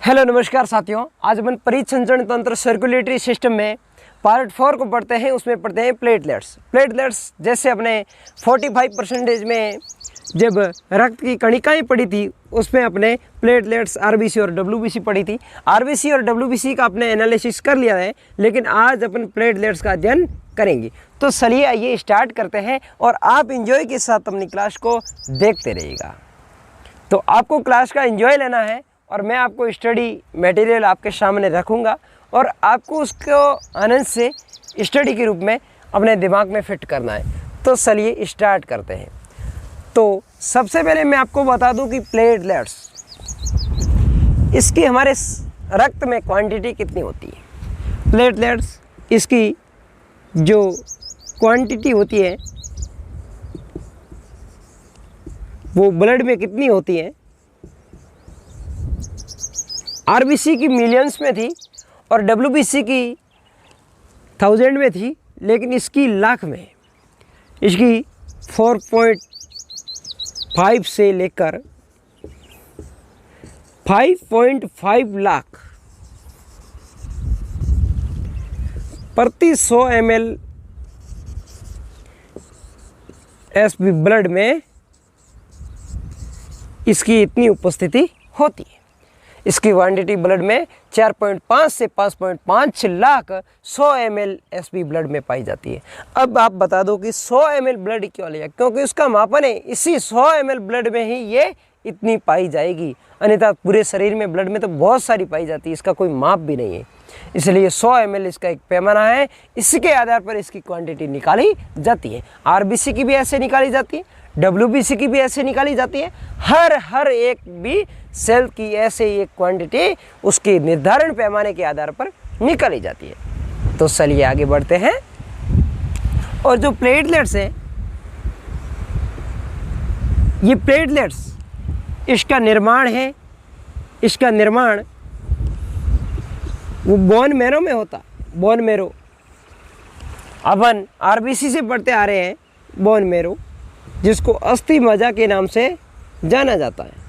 Hello नमस्कार साथियों, आज अपन परिसंचरण तंत्र सर्कुलेटरी सिस्टम में पार्ट 4 को पढ़ते हैं। उसमें पढ़ते हैं प्लेटलेट्स। जैसे अपने 45% में जब रक्त की कणिकाएं पड़ी थी उसमें अपने प्लेटलेट्स आरबीसी और डब्ल्यूबीसी पढ़ी थी। आरबीसी और डब्ल्यूबीसी का अपने एनालिसिस कर लिया है, लेकिन आज अपन प्लेटलेट्स का अध्ययन करेंगे। तो चलिए आइए स्टार्ट करते हैं और आप एंजॉय के साथ अपनी क्लास को देखते रहिएगा। तो आपको क्लास का एंजॉय लेना है और मैं आपको स्टडी मटेरियल आपके सामने रखूँगा और आपको उसको आनंद से स्टडी के रूप में अपने दिमाग में फिट करना है। तो चलिए स्टार्ट करते हैं। तो सबसे पहले मैं आपको बता दूं कि प्लेटलेट्स, इसकी हमारे रक्त में क्वांटिटी कितनी होती है। प्लेटलेट्स इसकी जो क्वांटिटी होती है वो ब्लड में कितनी होती है। आरबीसी की मिलियंस में थी और डब्ल्यूबीसी की 1000 में थी, लेकिन इसकी लाख में है। इसकी 4.5 से लेकर 5.5 लाख प्रति 100 ml एसबी ब्लड में इसकी इतनी उपस्थिति होती है। इसकी क्वांटिटी ब्लड में 4.5 से 5.5 लाख 100 ml एसबी ब्लड में पाई जाती है। अब आप बता दो कि 100 ml ब्लड क्यों लिया, क्योंकि उसका मापन है इसी 100 ml ब्लड में ही ये इतनी पाई जाएगी। अन्यथा पूरे शरीर में ब्लड में तो बहुत सारी पाई जाती है, इसका कोई माप भी नहीं है। इसलिए 100 ml इसका एक पैमाना है, इसके आधार पर इसकी क्वांटिटी निकाली जाती है। आरबीसी की भी ऐसे निकाली जाती है, डब्ल्यूबीसी की भी ऐसे निकाली जाती है। हर एक भी सेल की ऐसे एक क्वांटिटी उसके निर्धारण पैमाने के आधार पर निकाली जाती है। तो चलिए आगे बढ़ते हैं। और जो प्लेटलेट्स है, ये प्लेटलेट्स इसका निर्माण है, इसका निर्माण वो बोन मैरो में होता। बोन मैरो अपन आरबीसी से पढ़ते आ रहे हैं। बोन मैरो जिसको अस्थि मज्जा के नाम से जाना जाता है।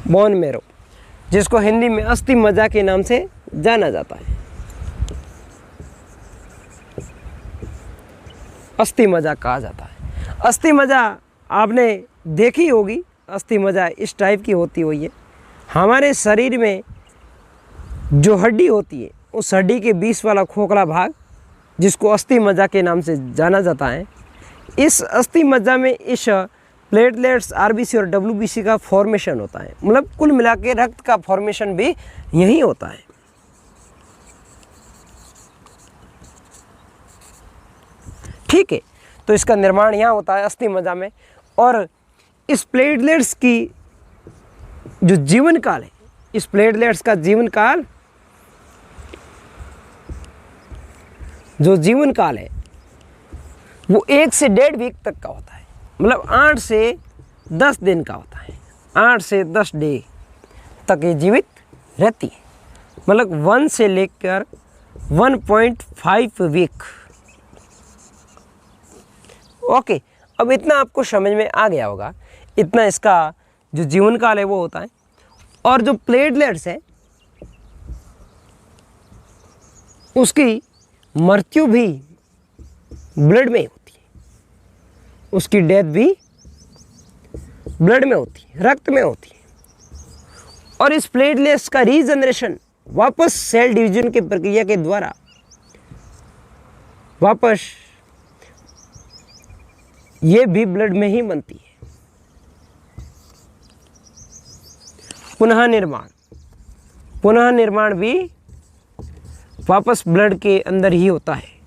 बोन मैरो जिसको हिंदी में अस्थि मज्जा के नाम से जाना जाता है। अस्थि मज्जा कहा जाता है। अस्थि मज्जा आपने देखी होगी। अस्थि मज्जा इस टाइप की होती हुई है। हमारे शरीर में जो हड्डी होती है उस हड्डी के बीच वाला खोखला भाग जिसको अस्थि मज्जा के नाम से जाना जाता है, इस अस्थि मज्जा में इस प्लेटलेट्स आरबीसी और डब्ल्यूबीसी का फॉर्मेशन होता है। मतलब कुल मिला के रक्त का फॉर्मेशन भी यही होता है। ठीक है, तो इसका निर्माण यहाँ होता है अस्थि मज्जा में। और इस प्लेटलेट्स की जो जीवन काल है, इस प्लेटलेट्स का जीवन काल, जो जीवन काल है वो 1 से 1.5 वीक तक का होता है। मतलब 8 से 10 दिन का होता है। 8 से 10 डे तक ये जीवित रहती है। मतलब 1 से लेकर 1.5 वीक। ओके, अब इतना आपको समझ में आ गया होगा। इतना इसका जो जीवन काल है वो होता है। और जो प्लेटलेट्स है उसकी मृत्यु भी ब्लड में होती है, उसकी डेथ भी ब्लड में होती है, रक्त में होती है। और इस प्लेटलेट्स का रीजनरेशन वापस सेल डिवीजन की प्रक्रिया के द्वारा वापस ये भी ब्लड में ही बनती है। पुनः निर्माण भी वापस ब्लड के अंदर ही होता है।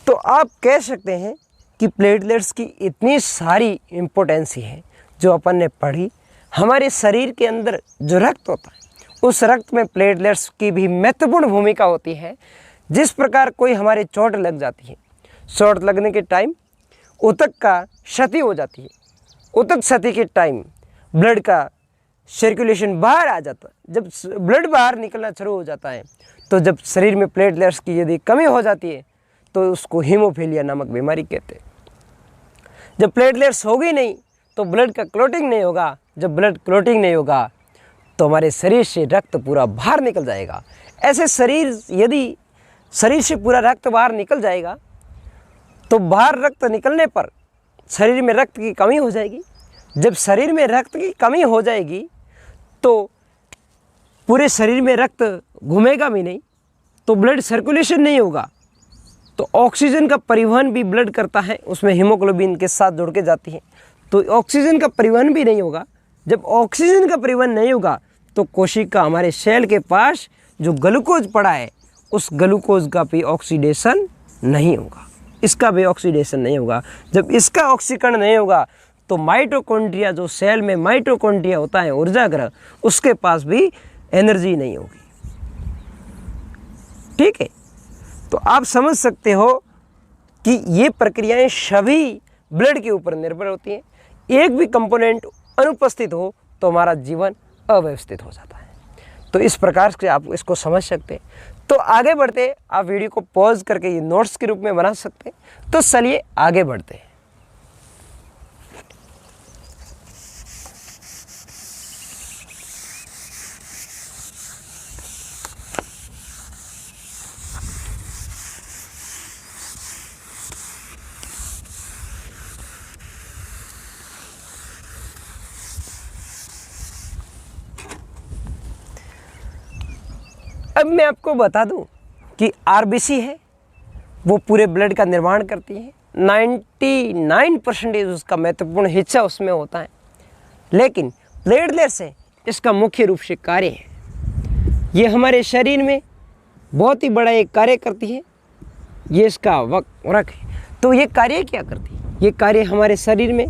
तो आप कह सकते हैं कि प्लेटलेट्स की इतनी सारी इम्पोर्टेंसी है जो अपन ने पढ़ी। हमारे शरीर के अंदर जो रक्त होता है उस रक्त में प्लेटलेट्स की भी महत्वपूर्ण भूमिका होती है। जिस प्रकार कोई हमारे चोट लग जाती है, चोट लगने के टाइम ऊतक का क्षति हो जाती है। ऊतक क्षति के टाइम ब्लड का सर्कुलेशन बाहर आ जाता है। जब ब्लड बाहर निकलना शुरू हो जाता है तो जब शरीर में प्लेटलेट्स की यदि कमी हो जाती है तो उसको हीमोफीलिया नामक बीमारी कहते हैं। जब प्लेटलेट्स होगी नहीं तो ब्लड का क्लॉटिंग नहीं होगा, जब ब्लड क्लॉटिंग नहीं होगा तो हमारे शरीर से रक्त पूरा बाहर निकल जाएगा। ऐसे यदि शरीर से पूरा रक्त बाहर निकल जाएगा तो बाहर रक्त निकलने पर शरीर में रक्त की कमी हो जाएगी। जब शरीर में रक्त की कमी हो जाएगी तो पूरे शरीर में रक्त घूमेगा भी नहीं, तो ब्लड सर्कुलेशन नहीं होगा, तो ऑक्सीजन का परिवहन भी ब्लड करता है, उसमें हीमोग्लोबिन के साथ जुड़ के जाती है, तो ऑक्सीजन का परिवहन भी नहीं होगा। जब ऑक्सीजन का परिवहन नहीं होगा तो कोशिका हमारे सेल के पास जो ग्लूकोज पड़ा है उस ग्लूकोज का भी ऑक्सीडेशन नहीं होगा, इसका भी ऑक्सीडेशन नहीं होगा। जब इसका ऑक्सीकरण नहीं होगा तो माइटोकॉन्ड्रिया, जो सेल में माइटोकॉन्ड्रिया होता है ऊर्जा ग्रह, उसके पास भी एनर्जी नहीं होगी। ठीक है, तो आप समझ सकते हो कि ये प्रक्रियाएं सभी ब्लड के ऊपर निर्भर होती हैं। एक भी कंपोनेंट अनुपस्थित हो तो हमारा जीवन अव्यवस्थित हो जाता है। तो इस प्रकार से आप इसको समझ सकते हैं। तो आगे बढ़ते, आप वीडियो को पॉज करके ये नोट्स के रूप में बना सकते हैं। तो चलिए आगे बढ़ते हैं। अब मैं आपको बता दूं कि आरबीसी है वो पूरे ब्लड का निर्माण करती है। 99% उसका महत्वपूर्ण हिस्सा उसमें होता है, लेकिन प्लेटलेट्स है इसका मुख्य रूप से कार्य है। ये हमारे शरीर में बहुत ही बड़ा एक कार्य करती है, ये इसका वर्क है। तो ये कार्य क्या करती है? ये कार्य हमारे शरीर में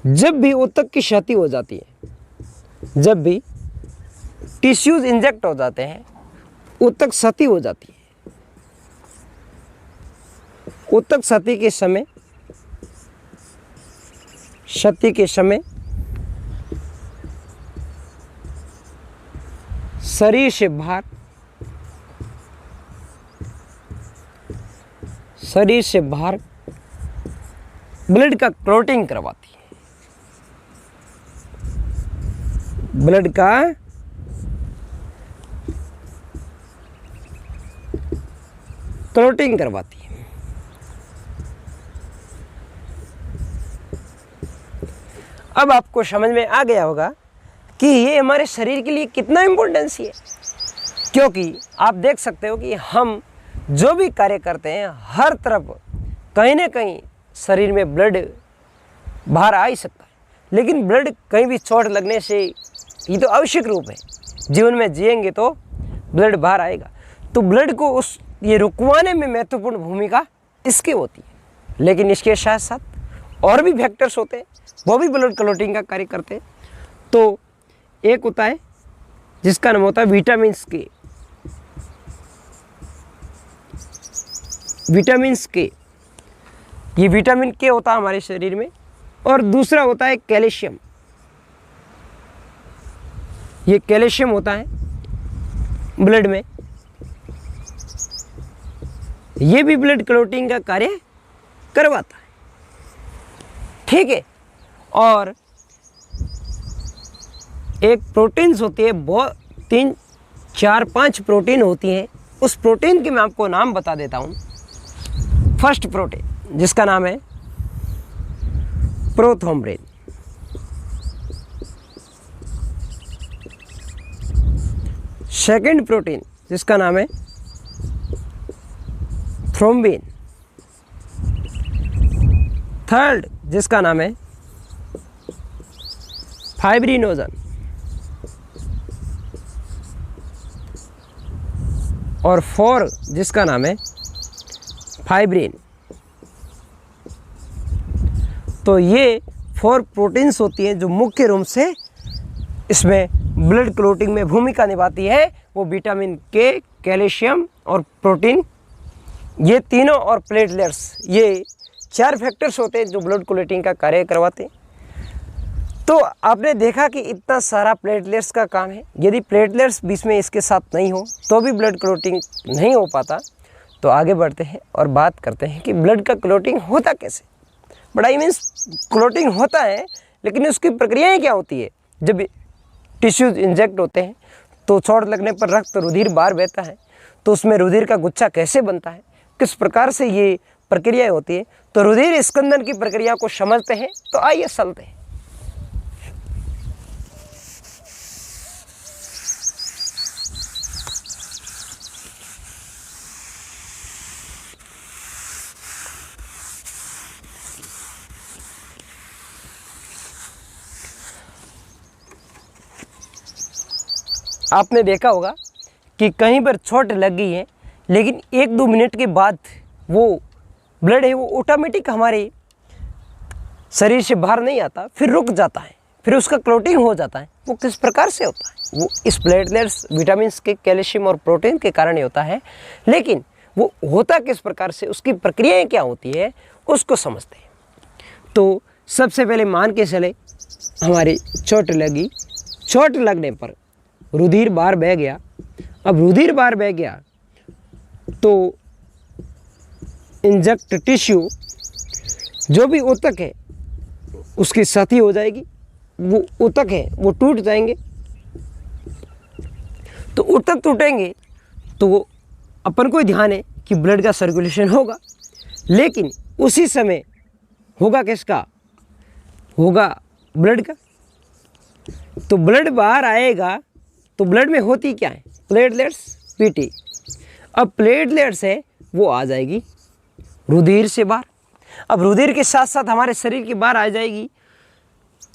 जब भी ऊतक की क्षति हो जाती है, जब भी टिश्यूज इंजेक्ट हो जाते हैं, ऊतक क्षति हो जाती है, ऊतक क्षति के समय शरीर से बाहर ब्लड का क्लॉटिंग करवाती है, ब्लड का क्लॉटिंग करवाती है। अब आपको समझ में आ गया होगा कि ये हमारे शरीर के लिए कितना इम्पोर्टेंस है, क्योंकि आप देख सकते हो कि हम जो भी कार्य करते हैं हर तरफ कहीं ना कहीं शरीर में ब्लड बाहर आ ही सकता है, लेकिन ब्लड कहीं भी चोट लगने से ये तो आवश्यक रूप है, जीवन में जिएंगे तो ब्लड बाहर आएगा। तो ब्लड को ये रुकवाने में महत्वपूर्ण भूमिका इसकी होती है, लेकिन इसके साथ साथ और भी फैक्टर्स होते हैं, वो भी ब्लड क्लॉटिंग का कार्य करते हैं। तो एक होता है जिसका नाम होता है विटामिन्स के, ये विटामिन के होता है हमारे शरीर में। और दूसरा होता है कैल्शियम, ये कैल्शियम होता है ब्लड में, ये भी ब्लड क्लॉटिंग का कार्य करवाता है। ठीक है, और एक प्रोटीन्स होती है, बहुत 3, 4, 5 प्रोटीन होती हैं। उस प्रोटीन के मैं आपको नाम बता देता हूँ। फर्स्ट प्रोटीन जिसका नाम है प्रोथ्रोम्बिन, सेकंड प्रोटीन जिसका नाम है थ्रोम्बिन, थर्ड जिसका नाम है फाइब्रिनोजन, और फोर्थ जिसका नाम है फाइब्रिन। तो ये 4 प्रोटीन्स होती हैं जो मुख्य रूप से इसमें ब्लड क्लॉटिंग में भूमिका निभाती है। वो विटामिन के, कैल्शियम और प्रोटीन, ये तीनों, और प्लेटलेट्स, ये 4 फैक्टर्स होते हैं जो ब्लड क्लॉटिंग का कार्य करवाते हैं। तो आपने देखा कि इतना सारा प्लेटलेट्स का काम है। यदि प्लेटलेट्स बीच में इसके साथ नहीं हो तो भी ब्लड क्लॉटिंग नहीं हो पाता। तो आगे बढ़ते हैं और बात करते हैं कि ब्लड का क्लॉटिंग होता कैसे। बट आई मीन्स क्लॉटिंग होता है, लेकिन उसकी प्रक्रियाएं क्या होती है। जब टिश्यूज इंजेक्ट होते हैं तो चोट लगने पर रक्त रुधिर बाहर बहता है, तो उसमें रुधिर का गुच्छा कैसे बनता है, किस प्रकार से ये प्रक्रियाएं होती है। तो रुधिर स्कंदन की प्रक्रिया को समझते हैं। तो आइए चलते हैं। आपने देखा होगा कि कहीं पर चोट लग गई है, लेकिन 1-2 मिनट के बाद वो ब्लड है वो ऑटोमेटिक हमारे शरीर से बाहर नहीं आता, फिर रुक जाता है, फिर उसका क्लॉटिंग हो जाता है। वो किस प्रकार से होता है? वो इस प्लेटलेट्स, विटामिन के, कैल्शियम और प्रोटीन के कारण ही होता है। लेकिन वो होता किस प्रकार से, उसकी प्रक्रियाएं क्या होती है, उसको समझते हैं। तो सबसे पहले मान के चले हमारी चोट लगी, चोट लगने पर रुधिर बाहर बह गया। अब रुधिर बाहर बह गया तो इंजेक्ट टिश्यू, जो भी ऊतक है उसकी क्षति हो जाएगी, वो ऊतक है वो टूट जाएंगे। तो ऊतक टूटेंगे तो वो अपन को ध्यान है कि ब्लड का सर्कुलेशन होगा, लेकिन उसी समय होगा किसका, होगा ब्लड का। तो ब्लड बाहर आएगा तो ब्लड में होती क्या है, प्लेटलेट्स, पीटी। अब प्लेटलेट्स है वो आ जाएगी रुधिर से बाहर। अब रुधिर के साथ साथ हमारे शरीर के बाहर आ जाएगी,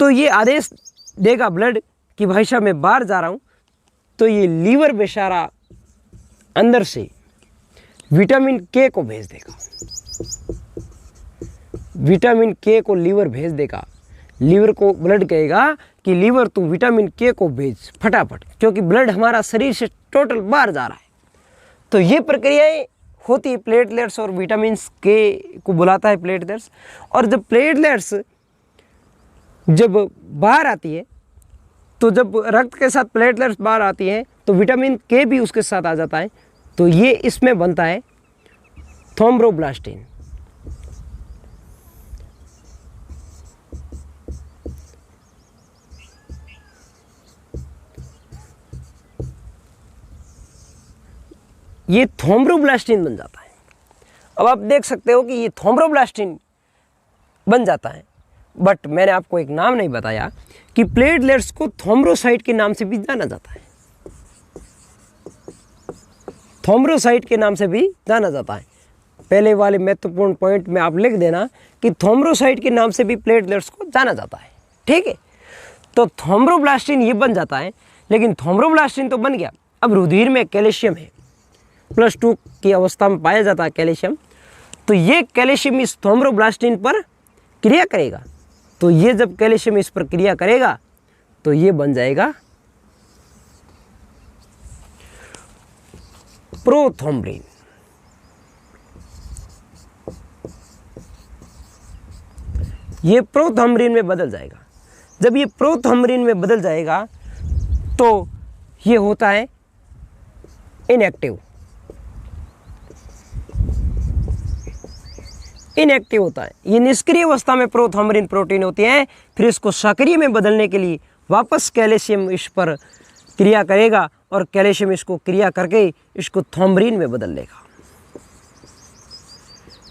तो ये आदेश देगा ब्लड कि भाई साहब मैं बाहर जा रहा हूँ। तो ये लीवर बेचारा अंदर से विटामिन के को भेज देगा, विटामिन के को लीवर भेज देगा। लीवर को ब्लड कहेगा कि लीवर तू विटामिन के को भेज फटाफट, क्योंकि ब्लड हमारा शरीर से टोटल बाहर जा रहा है। तो ये प्रक्रियाएं होती है प्लेटलेट्स, और विटामिन के को बुलाता है प्लेटलेट्स। और जब प्लेटलेट्स जब बाहर आती है, तो जब रक्त के साथ प्लेटलेट्स बाहर आती हैं तो विटामिन के भी उसके साथ आ जाता है। तो ये इसमें बनता है थ्रोम्बोब्लास्टिन। ये थ्रोम्बोब्लास्टिन बन जाता है। अब आप देख सकते हो कि ये थ्रोम्बोब्लास्टिन बन जाता है, बट मैंने आपको एक नाम नहीं बताया कि प्लेटलेट्स को थ्रोम्बोसाइट के नाम से भी जाना जाता है। थ्रोम्बोसाइट के नाम से भी जाना जाता है। पहले वाले महत्वपूर्ण पॉइंट में आप लिख देना कि थ्रोम्बोसाइट के नाम से भी प्लेटलेट्स को जाना जाता है, ठीक है। तो थ्रोम्बोब्लास्टिन ये बन जाता है, लेकिन थ्रोम्बोब्लास्टिन तो बन गया। अब रुधिर में कैल्शियम है, +2 की अवस्था में पाया जाता है कैल्शियम। तो ये कैल्शियम इस थ्रोम्बोब्लास्टिन पर क्रिया करेगा। तो ये जब कैल्शियम इस पर क्रिया करेगा तो ये बन जाएगा प्रोथ्रोम्बिन। ये प्रोथ्रोम्बिन में बदल जाएगा। जब ये प्रोथ्रोम्बिन में बदल जाएगा तो ये होता है इनएक्टिव। इनएक्टिव होता है, ये निष्क्रिय अवस्था में प्रोथ्रोम्बिन प्रोटीन होती है। फिर इसको सक्रिय में बदलने के लिए वापस कैल्शियम इस पर क्रिया करेगा, और कैल्शियम इसको क्रिया करके इसको थ्रोम्बिन में बदल देगा।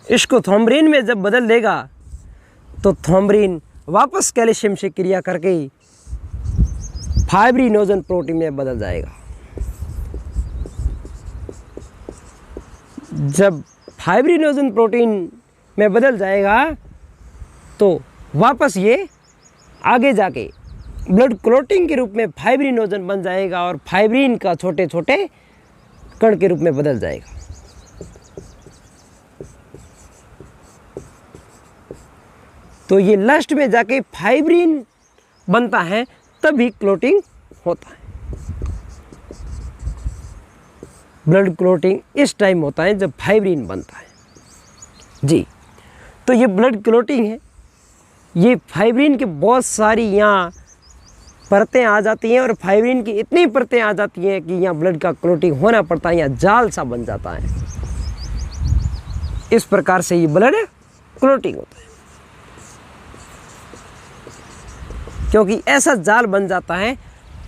इसको थ्रोम्बिन में जब बदल देगा तो थ्रोम्बिन वापस कैल्शियम से क्रिया करके फाइब्रिनोजन प्रोटीन में बदल जाएगा। जब फाइब्रिनोजन प्रोटीन में बदल जाएगा तो वापस ये आगे जाके ब्लड क्लॉटिंग के रूप में फाइब्रिनोजन बन जाएगा, और फाइब्रिन का छोटे छोटे कण के रूप में बदल जाएगा। तो ये लास्ट में जाके फाइब्रिन बनता है, तभी क्लॉटिंग होता है। ब्लड क्लॉटिंग इस टाइम होता है जब फाइब्रिन बनता है जी। तो ये ब्लड क्लॉटिंग है, ये फाइब्रिन की बहुत सारी यहाँ परतें आ जाती हैं, और फाइब्रिन की इतनी परतें आ जाती हैं कि यहाँ ब्लड का क्लॉटिंग होना पड़ता है, यहाँ जाल सा बन जाता है। इस प्रकार से ये ब्लड क्लोटिंग होता है, क्योंकि ऐसा जाल बन जाता है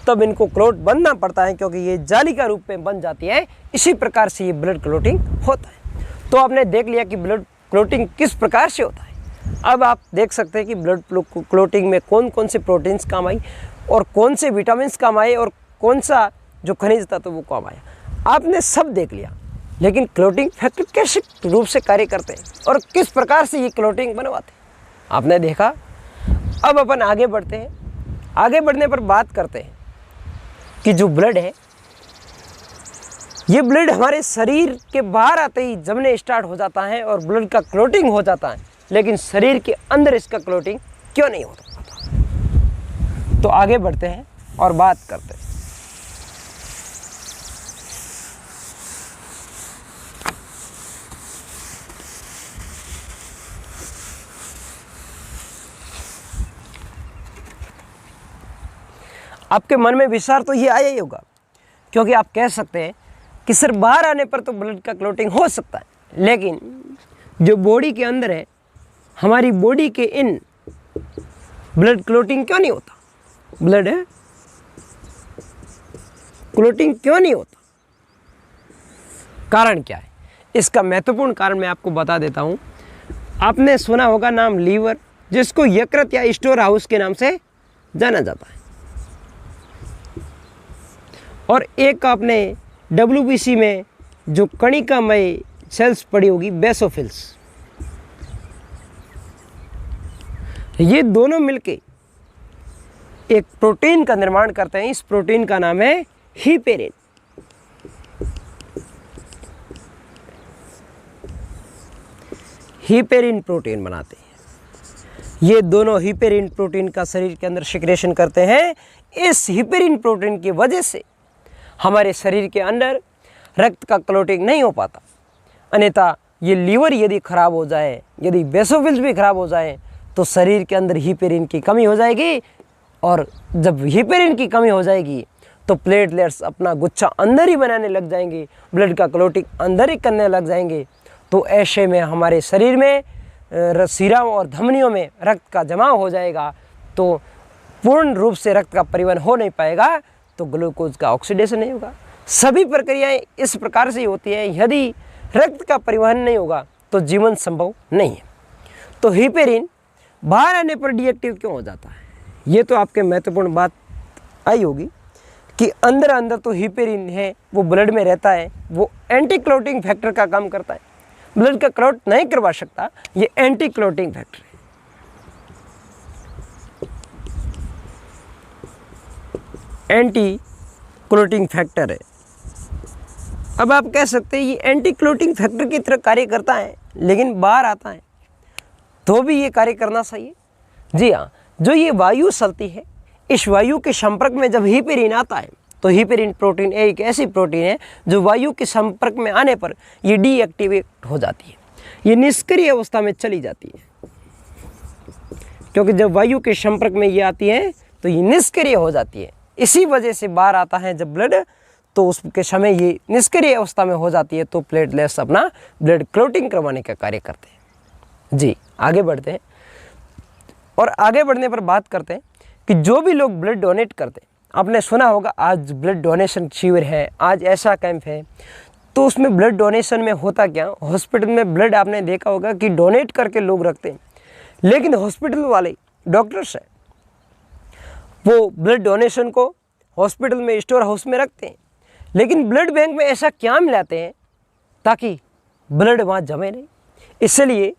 तब इनको क्लोट बनना पड़ता है, क्योंकि ये जाली का रूप में बन जाती है। इसी प्रकार से ये ब्लड क्लोटिंग होता है। तो आपने देख लिया कि ब्लड क्लोटिंग किस प्रकार से होता है। अब आप देख सकते हैं कि ब्लड क्लोटिंग में कौन कौन से प्रोटीन्स काम आई और कौन से विटामिन काम आए और कौन सा जो खनिज तत्व वो काम आया। आपने सब देख लिया, लेकिन क्लोटिंग फैक्टर कैसे रूप से कार्य करते हैं और किस प्रकार से ये क्लोटिंग बनवाते हैं आपने देखा। अब अपन आगे बढ़ते हैं। आगे बढ़ने पर बात करते हैं कि जो ब्लड है, ये ब्लड हमारे शरीर के बाहर आते ही जमने स्टार्ट हो जाता है और ब्लड का क्लोटिंग हो जाता है, लेकिन शरीर के अंदर इसका क्लोटिंग क्यों नहीं होता। तो आगे बढ़ते हैं और बात करते हैं। आपके मन में विचार तो ये आया ही होगा, क्योंकि आप कह सकते हैं कि सर बाहर आने पर तो ब्लड का क्लोटिंग हो सकता है, लेकिन जो बॉडी के अंदर है, हमारी बॉडी के इन ब्लड क्लोटिंग क्यों नहीं होता। ब्लड है क्लोटिंग क्यों नहीं होता, कारण क्या है। इसका महत्वपूर्ण कारण मैं आपको बता देता हूं। आपने सुना होगा नाम लीवर, जिसको यकृत या स्टोर हाउस के नाम से जाना जाता है, और एक आपने WBC में जो कणिकामय सेल्स पड़ी होगी, बेसोफिल्स, ये दोनों मिलके एक प्रोटीन का निर्माण करते हैं। इस प्रोटीन का नाम है हीपेरिन। हीपेरिन प्रोटीन बनाते हैं। ये दोनों हीपेरिन प्रोटीन का शरीर के अंदर सिक्रेशन करते हैं। इस हीपेरिन प्रोटीन की वजह से हमारे शरीर के अंदर रक्त का क्लोटिंग नहीं हो पाता। अन्यथा ये लीवर यदि खराब हो जाए, यदि बेसोफिल्स भी खराब हो जाए, तो शरीर के अंदर हीपेरिन की कमी हो जाएगी, और जब हीपेरिन की कमी हो जाएगी तो प्लेटलेट्स अपना गुच्छा अंदर ही बनाने लग जाएंगे, ब्लड का क्लोटिंग अंदर ही करने लग जाएंगे। तो ऐसे में हमारे शरीर में शिराओं और धमनियों में रक्त का जमाव हो जाएगा, तो पूर्ण रूप से रक्त का परिवहन हो नहीं पाएगा, तो ग्लूकोज का ऑक्सीडेशन नहीं होगा। सभी प्रक्रियाएं इस प्रकार से होती है। यदि रक्त का परिवहन नहीं होगा तो जीवन संभव नहीं है। तो हीपेरिन बाहर आने पर डीएक्टिव क्यों हो जाता है, ये तो आपके महत्वपूर्ण बात आई होगी कि अंदर अंदर तो हीपेरिन है, वो ब्लड में रहता है, वो एंटी क्लोटिंग फैक्टर का काम करता है। ब्लड का क्लॉट नहीं करवा सकता, ये एंटी क्लोटिंग फैक्टर है। एंटी क्लोटिंग फैक्टर है। अब आप कह सकते हैं ये एंटी क्लोटिंग फैक्टर की तरह कार्य करता है, लेकिन बाहर आता है तो भी ये कार्य करना सही है। जी हाँ, जो ये वायु चलती है, इस वायु के संपर्क में जब हीपेरिन आता है, तो हीपेरिन प्रोटीन एक ऐसी प्रोटीन है जो वायु के संपर्क में आने पर ये डीएक्टिवेट हो जाती है, ये निष्क्रिय अवस्था में चली जाती है। क्योंकि जब वायु के संपर्क में ये आती है तो ये निष्क्रिय हो जाती है। इसी वजह से बाहर आता है जब ब्लड, तो उसके समय ये निष्क्रिय अवस्था में हो जाती है, तो प्लेटलेट्स अपना ब्लड क्लोटिंग करवाने का कार्य करते हैं। जी आगे बढ़ते हैं, और आगे बढ़ने पर बात करते हैं कि जो भी लोग ब्लड डोनेट करते हैं, आपने सुना होगा आज ब्लड डोनेशन शिविर है, आज ऐसा कैंप है, तो उसमें ब्लड डोनेशन में होता क्या, हॉस्पिटल में ब्लड आपने देखा होगा कि डोनेट करके लोग रखते हैं, लेकिन हॉस्पिटल वाले डॉक्टर्स हैं वो ब्लड डोनेशन को हॉस्पिटल में स्टोर हाउस में रखते हैं, लेकिन ब्लड बैंक में ऐसा क्या मिलाते हैं ताकि ब्लड वहाँ जमे नहीं। इसलिए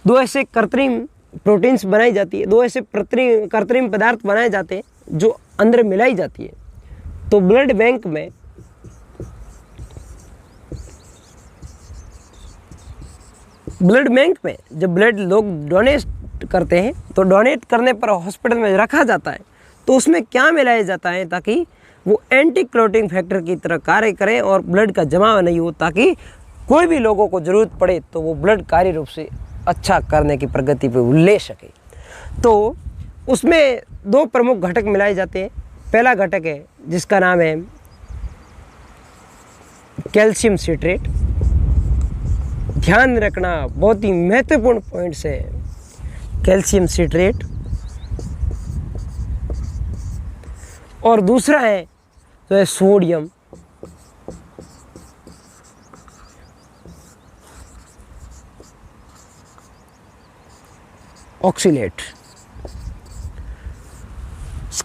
दो ऐसे कृत्रिम प्रोटीन्स बनाई जाती है, दो ऐसे कृत्रिम पदार्थ बनाए जाते हैं जो अंदर मिलाई जाती है। तो ब्लड बैंक में जब ब्लड लोग डोनेट करते हैं, तो डोनेट करने पर हॉस्पिटल में रखा जाता है, तो उसमें क्या मिलाया जाता है ताकि वो एंटी क्लोटिंग फैक्टर की तरह कार्य करे और ब्लड का जमाव नहीं हो, ताकि कोई भी लोगों को ज़रूरत पड़े तो वो ब्लड कार्य रूप से अच्छा करने की प्रगति पे ले सके। तो उसमें दो प्रमुख घटक मिलाए जाते हैं। पहला घटक है जिसका नाम है कैल्शियम सिट्रेट, ध्यान रखना बहुत ही महत्वपूर्ण पॉइंट्स है। कैल्शियम सिट्रेट और दूसरा है जो है सोडियम ऑक्सीलेट।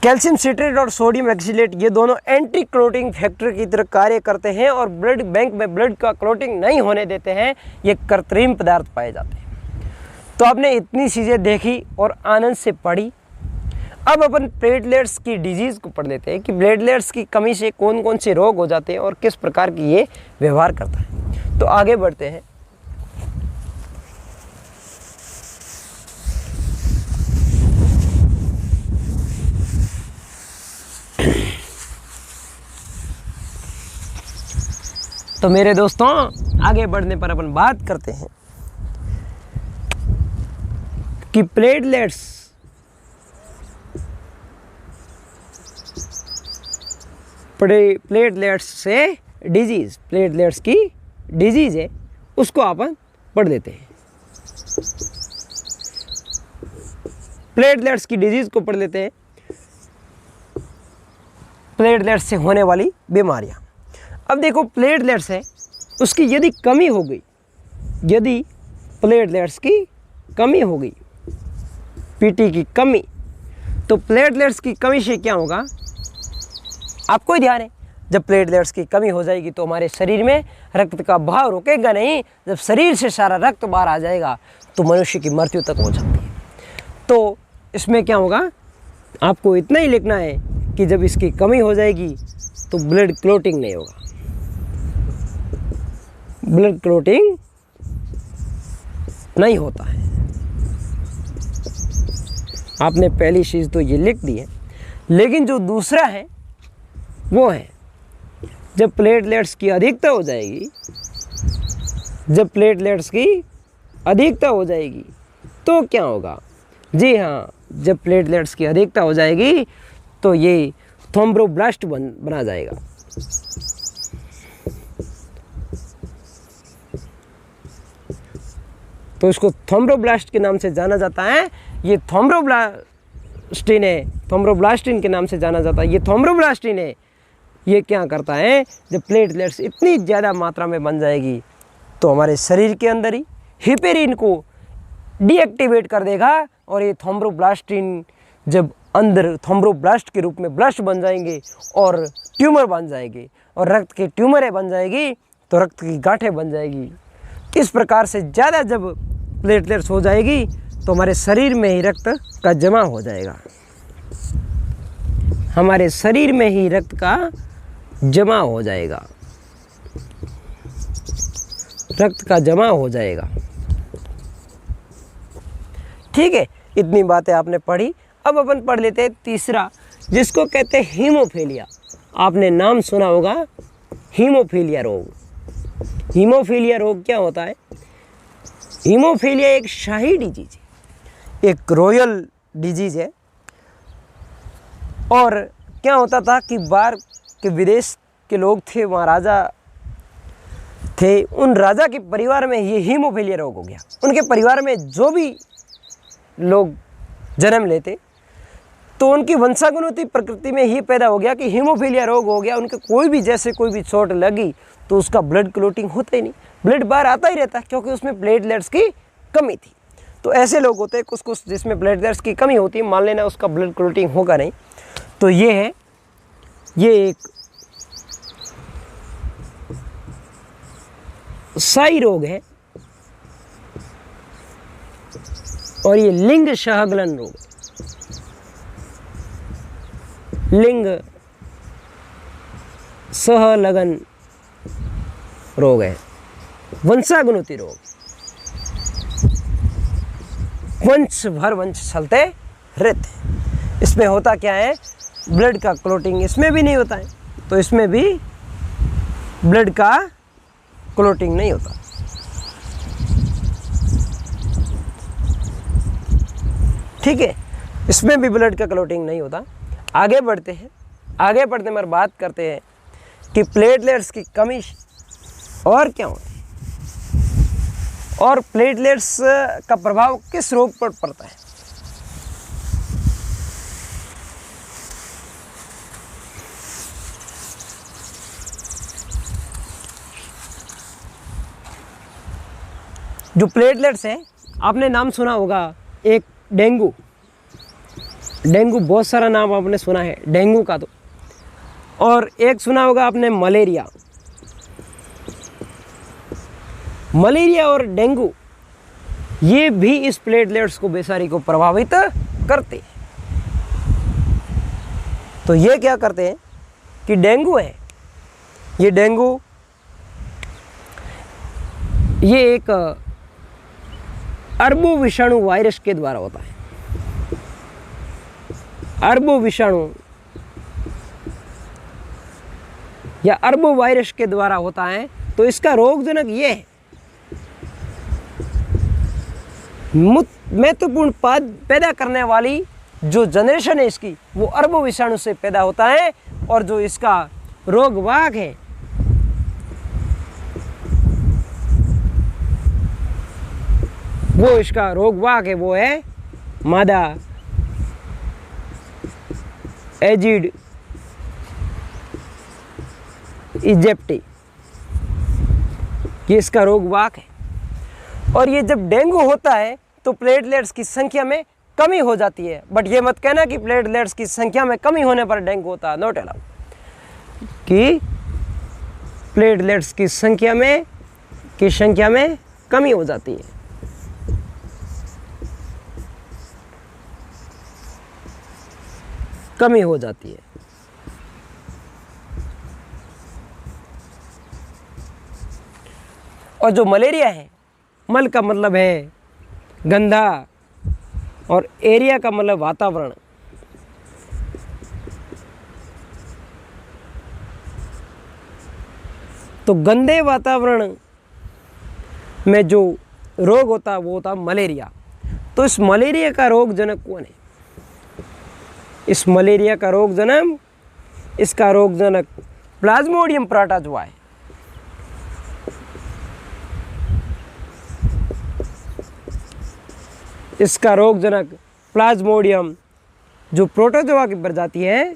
कैल्शियम सिट्रेट और सोडियम ऑक्सीलेट ये दोनों एंटी क्लोटिंग फैक्टर की तरह कार्य करते हैं और ब्लड बैंक में ब्लड का क्लोटिंग नहीं होने देते हैं। ये कृत्रिम पदार्थ पाए जाते हैं। तो आपने इतनी चीज़ें देखी और आनंद से पढ़ी। अब अपन प्लेटलेट्स की डिजीज़ को पढ़ लेते हैं कि प्लेटलेट्स की कमी से कौन कौन से रोग हो जाते हैं और किस प्रकार की ये व्यवहार करता है। तो आगे बढ़ते हैं। तो मेरे दोस्तों आगे बढ़ने पर अपन बात करते हैं कि प्लेटलेट्स से डिजीज़, प्लेटलेट्स की डिजीज़ है उसको अपन पढ़ लेते हैं। प्लेटलेट्स की डिजीज़ को पढ़ लेते हैं। प्लेटलेट्स से होने वाली बीमारियां। अब देखो प्लेटलेट्स है उसकी यदि कमी हो गई, यदि प्लेटलेट्स की कमी हो गई, पीटी की कमी, तो प्लेटलेट्स की कमी से क्या होगा आपको ही ध्यान है। जब प्लेटलेट्स की कमी हो जाएगी तो हमारे शरीर में रक्त का बहाव रुकेगा नहीं। जब शरीर से सारा रक्त बाहर आ जाएगा तो मनुष्य की मृत्यु तक हो जाती है। तो इसमें क्या होगा आपको इतना ही लिखना है कि जब इसकी कमी हो जाएगी तो ब्लड क्लोटिंग नहीं होगा। ब्लड क्लोटिंग नहीं होता है। आपने पहली चीज़ तो ये लिख दी है, लेकिन जो दूसरा है वो है जब प्लेटलेट्स की अधिकता हो जाएगी, जब प्लेटलेट्स की अधिकता हो जाएगी तो क्या होगा। जी हाँ, जब प्लेटलेट्स की अधिकता हो जाएगी तो ये थ्रोम्बोब्लास्ट बना जाएगा। तो इसको थ्रोम्बोब्लास्ट के नाम से जाना जाता है। ये थ्रोम्बोब्लास्टिन है, थ्रोम्बोब्लास्टिन के नाम से जाना जाता है। ये थ्रोम्बोब्लास्टिन है, ये क्या करता है जब प्लेटलेट्स इतनी ज़्यादा मात्रा में बन जाएगी तो हमारे शरीर के अंदर ही हिपेरिन को डीएक्टिवेट कर देगा और ये थ्रोम्बोब्लास्टिन जब अंदर थ्रोम्बोब्लास्ट के रूप में ब्लास्ट बन जाएंगे और ट्यूमर बन जाएंगे और रक्त की ट्यूमरें बन जाएगी तो रक्त की गांठें बन जाएगी। इस प्रकार से ज़्यादा जब प्लेटलेट्स हो जाएगी तो हमारे शरीर में ही रक्त का जमा हो जाएगा। हमारे शरीर में ही रक्त का जमा हो जाएगा, रक्त का जमा हो जाएगा। ठीक है, इतनी बातें आपने पढ़ी। अब अपन पढ़ लेते हैं तीसरा, जिसको कहते हैं हीमोफीलिया। आपने नाम सुना होगा हीमोफीलिया रोग। हीमोफीलिया रोग क्या होता है। हीमोफीलिया एक शाही डिजीज है, एक रॉयल डिजीज है। और क्या होता था कि बाहर के विदेश के लोग थे, वहाँ राजा थे, उन राजा के परिवार में ये हीमोफीलिया रोग हो गया। उनके परिवार में जो भी लोग जन्म लेते तो उनकी वंशानुगत प्रकृति में ये पैदा हो गया कि हीमोफीलिया रोग हो गया। उनके कोई भी जैसे कोई भी चोट लगी तो उसका ब्लड क्लोटिंग होता ही नहीं, ब्लड बाहर आता ही रहता क्योंकि उसमें प्लेटलेट्स की कमी थी। तो ऐसे लोग होते हैं कुछ कुछ जिसमें प्लेटलेट्स की कमी होती है, मान लेना उसका ब्लड क्लोटिंग होगा नहीं। तो ये है, ये एक शाही रोग है और ये लिंग सहगलन रोग, लिंग सहलगन रोग है, वंशानुगत रोग। वंश भर वंश चलते रहते। इसमें होता क्या है, ब्लड का क्लोटिंग इसमें भी नहीं होता है, तो इसमें भी ब्लड का क्लोटिंग नहीं होता। ठीक है, इसमें भी ब्लड का क्लोटिंग नहीं होता। आगे बढ़ते हैं, आगे बढ़ते में बात करते हैं कि प्लेटलेट्स की कमी और क्या होती है। और प्लेटलेट्स का प्रभाव किस रोग पर पड़ता है? जो प्लेटलेट्स हैं, आपने नाम सुना होगा, एक डेंगू बहुत सारा नाम आपने सुना है डेंगू का तो, और एक सुना होगा आपने मलेरिया और डेंगू, ये भी इस प्लेटलेट्स को बेचारी को प्रभावित करते हैं। तो ये क्या करते हैं कि डेंगू है, ये डेंगू ये एक अरबो विषाणु वायरस के द्वारा होता है। अरबो विषाणु या अरबो वायरस के द्वारा होता है। तो इसका रोगजनक ये है, महत्वपूर्ण पैदा करने वाली जो जनरेशन है इसकी, वो अरबो विषाणु से पैदा होता है। और जो इसका रोगवाहक है वो है मादा एजिड इजिप्टी, ये इसका रोगवाहक है। और ये जब डेंगू होता है तो प्लेटलेट्स की संख्या में कमी हो जाती है। बट ये मत कहना कि प्लेटलेट्स की संख्या में कमी होने पर डेंगू होता है, नोट अलाउ, कि प्लेटलेट्स की संख्या में कमी हो जाती है। कमी हो जाती है। और जो मलेरिया है, मल का मतलब है गंदा और एरिया का मतलब वातावरण। तो गंदे वातावरण में जो रोग होता है वो होता मलेरिया। तो इस मलेरिया का रोगजनक कौन है? इस मलेरिया का इसका रोगजनक प्लाज्मोडियम प्रोटोजोआ है। इसका रोगजनक प्लाज्मोडियम जो प्रोटोजोआ की प्रजाति है,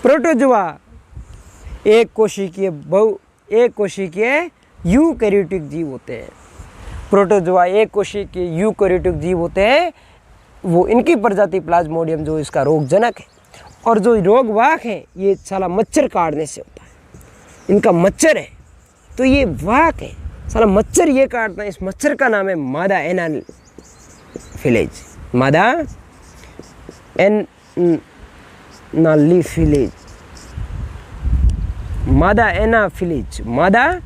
प्रोटोजोआ एक कोशिकीय यूकैरियोटिक जीव होते हैं। प्रोटोजोआ एक कोशिकीय यूकैरियोटिक जीव होते हैं, वो इनकी प्रजाति प्लाज्मोडियम जो इसका रोगजनक है। और जो रोगवाहक है ये साला मच्छर काटने से होता है। इनका मच्छर है तो ये वाहक है, साला मच्छर ये काटता है। इस मच्छर का नाम है मादा एनाफिलीज, मादा एनाफिलीज, मादा एनाफिलीज, मादा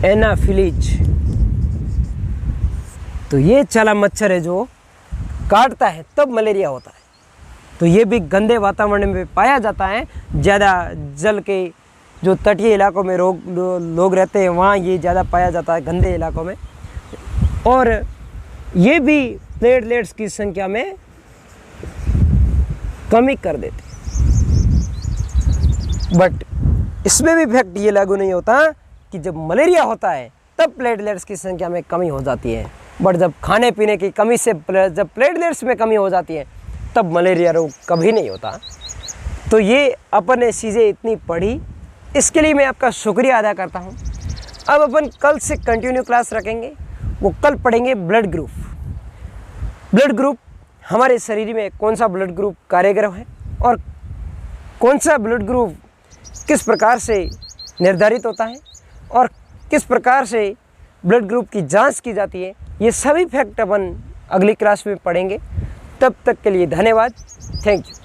एनाफिलीज। तो ये चाला मच्छर है जो काटता है तब मलेरिया होता है। तो ये भी गंदे वातावरण में पाया जाता है। ज़्यादा जल के जो तटीय इलाकों में लोग रहते हैं वहाँ ये ज़्यादा पाया जाता है, गंदे इलाकों में। और ये भी प्लेटलेट्स की संख्या में कमी कर देते हैं। बट इसमें भी फैक्ट ये लागू नहीं होता कि जब मलेरिया होता है तब प्लेटलेट्स की संख्या में कमी हो जाती है। बट जब खाने पीने की कमी से जब प्लेटलेट्स में कमी हो जाती है तब मलेरिया रोग कभी नहीं होता। तो ये अपन ने चीज़ें इतनी पढ़ी, इसके लिए मैं आपका शुक्रिया अदा करता हूँ। अब अपन कल से कंटिन्यू क्लास रखेंगे, वो कल पढ़ेंगे ब्लड ग्रुप। ब्लड ग्रुप हमारे शरीर में कौन सा ब्लड ग्रुप कार्यक्रम है और कौन सा ब्लड ग्रुप किस प्रकार से निर्धारित होता है और किस प्रकार से ब्लड ग्रुप की जांच की जाती है, ये सभी फैक्ट अपन अगली क्लास में पढ़ेंगे। तब तक के लिए धन्यवाद, थैंक यू।